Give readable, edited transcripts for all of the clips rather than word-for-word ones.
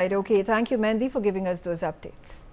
Right, okay. Thank you, Mehndi, for giving us those updates.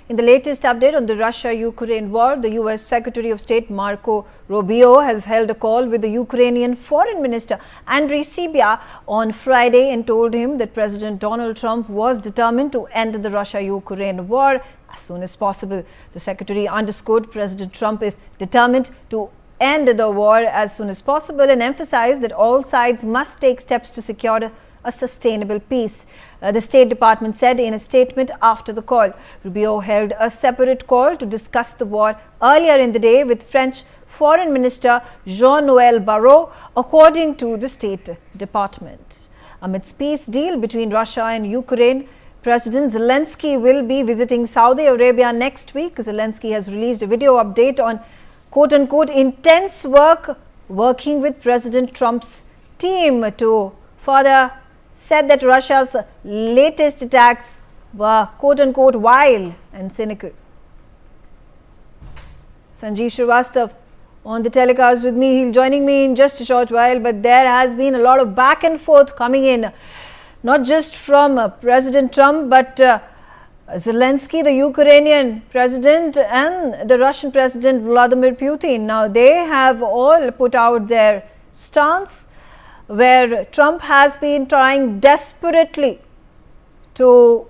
In the latest update on the Russia-Ukraine war, the U.S. Secretary of State Marco Rubio has held a call with the Ukrainian Foreign Minister Andriy Sybiha on Friday and told him that President Donald Trump was determined to end the Russia-Ukraine war as soon as possible. The Secretary underscored President Trump is determined to end the war as soon as possible and emphasized that all sides must take steps to secure a sustainable peace. The State Department said in a statement after the call. Rubio held a separate call to discuss the war earlier in the day with French Foreign Minister Jean-Noël Barrot, according to the State Department. Amidst peace deal between Russia and Ukraine, President Zelensky will be visiting Saudi Arabia next week. Zelensky has released a video update on quote-unquote intense working with President Trump's team to further said that Russia's latest attacks were quote-unquote wild and cynical. Sanjeev Srivastava on the telecast with me. He'll joining me in just a short while, but there has been a lot of back and forth coming in, not just from President Trump, but Zelensky, the Ukrainian president, and the Russian President Volodymyr Putin. Now, they have all put out their stance, where Trump has been trying desperately to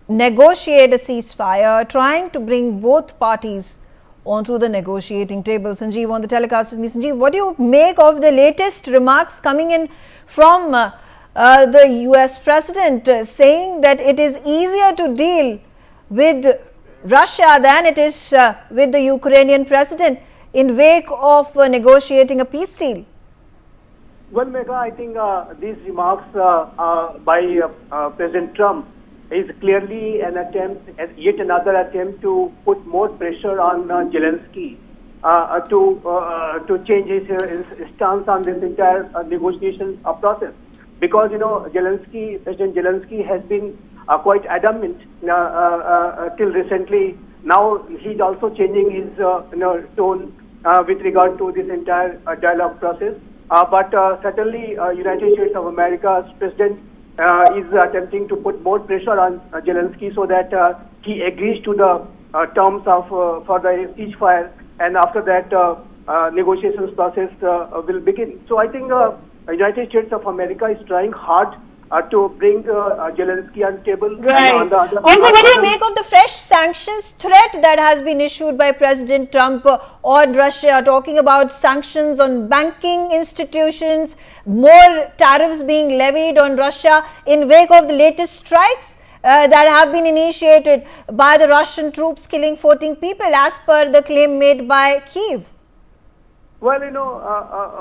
negotiate a ceasefire, trying to bring both parties onto the negotiating table. Sanjeev on the telecast with me. Sanjeev, what do you make of the latest remarks coming in from the US president saying that it is easier to deal with Russia than it is with the Ukrainian president in wake of negotiating a peace deal? Well, Megha, I think these remarks by President Trump is clearly an attempt, yet another attempt to put more pressure on Zelensky to change his stance on this entire negotiation process. Because, President Zelensky has been quite adamant till recently. Now he's also changing his tone with regard to this entire dialogue process. But certainly, United States of America's president is attempting to put more pressure on Zelensky so that he agrees to the terms of for the ceasefire, and after that, negotiations process will begin. So I think United States of America is trying hard to bring Zelensky on table. Right. And on the other Also, what do you make of the fresh sanctions threat that has been issued by President Trump on Russia, talking about sanctions on banking institutions, more tariffs being levied on Russia in wake of the latest strikes that have been initiated by the Russian troops killing 14 people as per the claim made by Kyiv? Well,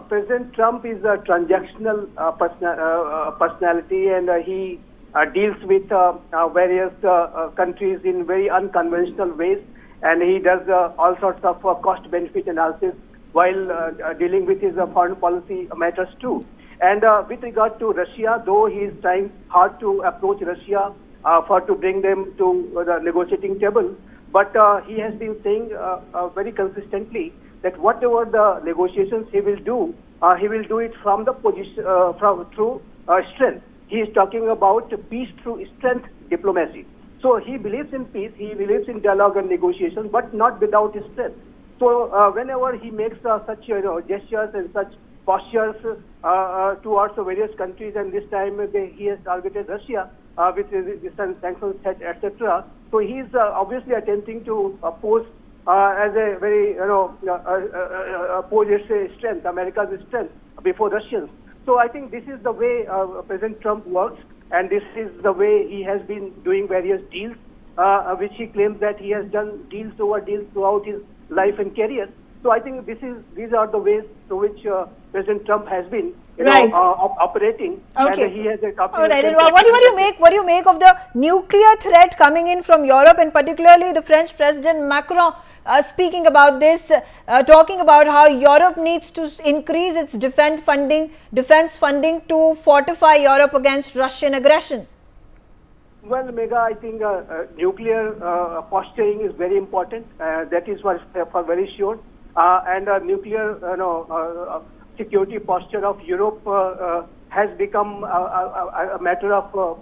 President Trump is a transactional personality, and he deals with various countries in very unconventional ways, and he does all sorts of cost-benefit analysis while dealing with his foreign policy matters too. And with regard to Russia, though he is trying hard to approach Russia to bring them to the negotiating table, but he has been saying very consistently that whatever the negotiations he will do it from the position through strength. He is talking about peace through strength diplomacy. So he believes in peace, he believes in dialogue and negotiations, but not without strength. So whenever he makes such gestures and such postures towards various countries, and this time he has targeted Russia with sanctions, etc. So he is obviously attempting to pose as a very, pose its strength, America's strength before Russians. So I think this is the way President Trump works, and this is the way he has been doing various deals, which he claims that he has done deals over deals throughout his life and career. So I think these are the ways through which President Trump has been operating. Okay. And he has a All right. And what do you make of the nuclear threat coming in from Europe, and particularly the French President Macron speaking about this, talking about how Europe needs to increase its defense funding to fortify Europe against Russian aggression? Well, Megha, I think nuclear posturing is very important. That is for very sure. And nuclear security posture of Europe has become a matter of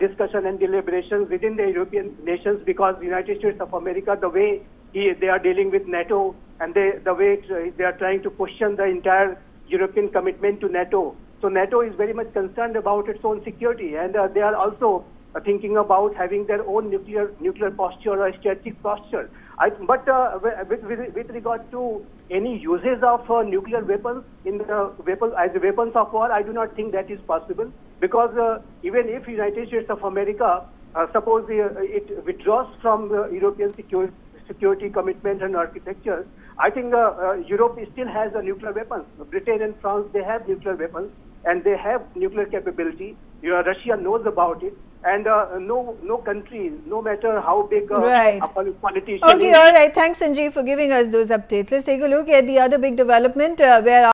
discussion and deliberations within the European nations, because the United States of America, the way they are dealing with NATO, and the way they are trying to question the entire European commitment to NATO. So NATO is very much concerned about its own security, and they are also thinking about having their own nuclear posture or strategic posture. But with regard to any uses of nuclear weapons as weapons of war, I do not think that is possible, because even if United States of America suppose it withdraws from the European security commitment and architecture, I think Europe still has nuclear weapons. Britain and France, they have nuclear weapons and they have nuclear capability. Russia knows about it. And no country, no matter how big right. a politician Okay, all right. Thanks, Sanjeev, for giving us those updates. Let's take a look at the other big development where